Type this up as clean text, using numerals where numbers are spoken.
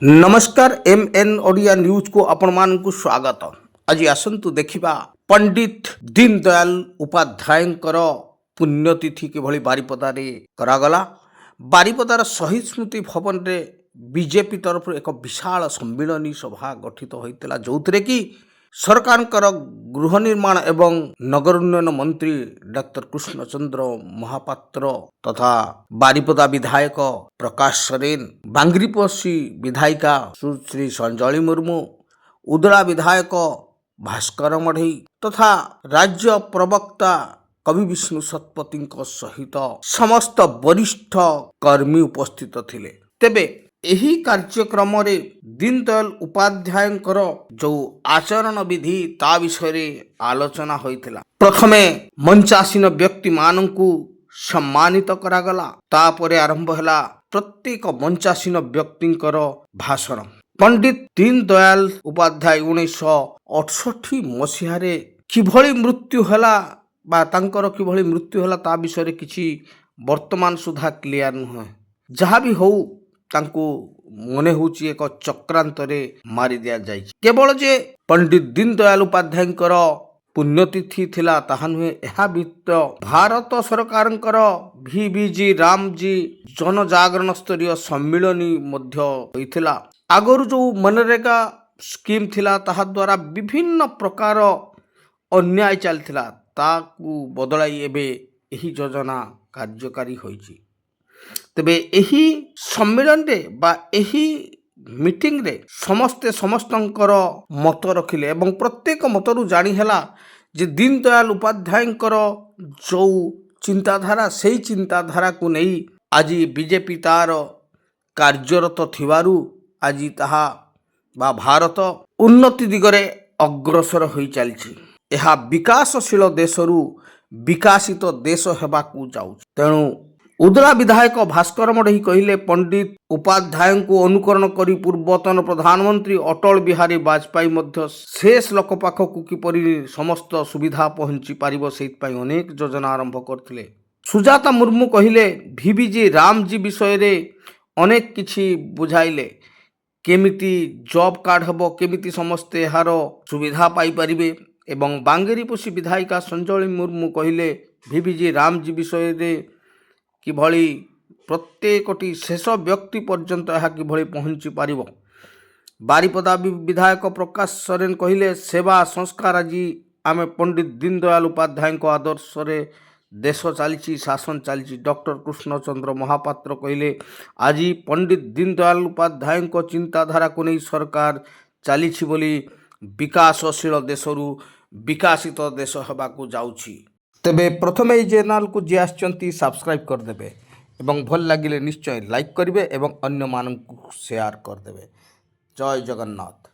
नमस्कार MN Odia news को आपण मानकु स्वागत। आज आसंतु देखिबा पंडित दीनदयाल उपाध्यायंकर पुण्यतिथि किभଳି बारिपदारे करागला। बारिपदार शहीद स्मृति भवन रे बीजेपी तरफ एक विशाल सम्मिलनी सभा गठित होइतिला, जोथिरे कि सरकारकर गृह निर्माण एवं नगर उन्नयन मंत्री डॉक्टर कृष्णचंद्र महापात्र तथा बारिपदा विधायक प्रकाश सोरेन, बांग्रीपोशी विधायिका सुश्री संजली मुर्मू, उदला विधायक भास्कर मढ़ई तथा राज्य प्रवक्ता कवि विष्णु शतपथी सहित समस्त वरिष्ठ कर्मी उपस्थित थिले। तेबे एही कार्यक्रम रे दीनदयाल उपाध्यायंकर जो आचरण विधि ता विषय आलोचना होइतिला। प्रथमे मंचासीन व्यक्ति मानंकु सम्मानित करागला, तापरे आरंभ होला प्रत्येक मंचासीन व्यक्तिंकर भाषण। पंडित दीनदयाल उपाध्याय 1968 मसीहारे किभଳି मृत्यु होला बा तांकर किभଳି मृत्यु होला ता विषय किछि वर्तमान सुधा क्लियर नुह। जहाँ भी हो तांको मने होची एक चक्रांतरे मारी दिया जाय। केवल जे पंडित दीनदयाल उपाध्यायंकर पुण्यतिथि थिला ताहा नुहे, एहा वित्त भारत सरकारंकर VBG रामजी जनजागरण स्तरीय सम्मिलनी मध्य होइथिला। आगरु जो मनरेगा स्कीम थिला ताहा द्वारा विभिन्न प्रकार अन्याय चलथिला, ताकू बदलाई एबे एही योजना कार्यकारी होइछि। तेबे एही सम्मेलन रे बा एही मीटिंग रे समस्ते समस्तंकर मत रखिले एवं प्रत्येक मतरु जानी हैला जे दीनदयाल उपाध्यायंकर जो चिंताधारा सेही चिंताधारा को नहीं आज बीजेपी तार कार्यरत थिवारु आज ताहा बा भारत उन्नति दिगरे अग्रसर होई चलछि। एहा विकासशील देशरु विकासित देश हेबाकू जाउछि। तेणु उदला विधायक भास्कर मढ़ई कहिले पंडित उपाध्याय को अनुकरण करी पूर्वतन प्रधानमंत्री अटल बिहारी वाजपेयी मध्य शेष लोक पाखकू किपरि समस्त सुविधा पहुंची पारिबो सेइत पई अनेक योजना आरंभ करथिले। सुजाता मुर्मू कहिले VBG रामजी विषय रे अनेक किछि बुझाइले, केमिति जॉब कार्ड हबो, केमिति समस्ते हार सुविधा पाई परिबे। एवं बांगेरीपोशी विधायिका संजली मुर्मू कहिले VBG रामजी विषय रे किभଳି प्रत्येकटी शेष व्यक्ति पर्यंत यह किभଳି पहुंची पारिबो। बारिपदा विधायक प्रकाश सोरेन कहिले सेवा संस्कार आज आमे पंडित दीनदयाल उपाध्याय को आदर्श रे देश चली शासन चली। डॉक्टर कृष्णचंद्र महापात्र कहिले आज पंडित दीनदयाल उपाध्याय को चिंताधारा को नहीं सरकार चली बोली विकासशील देशरु विकासित देश हेबाकू जाउछि। तेबे प्रथमे ये चैनल को जे आछंती सब्सक्राइब कर देबे एवं भल लागिले निश्चय लाइक करिवे एवं अन्य मानक शेयर कर देबे। जय जगन्नाथ।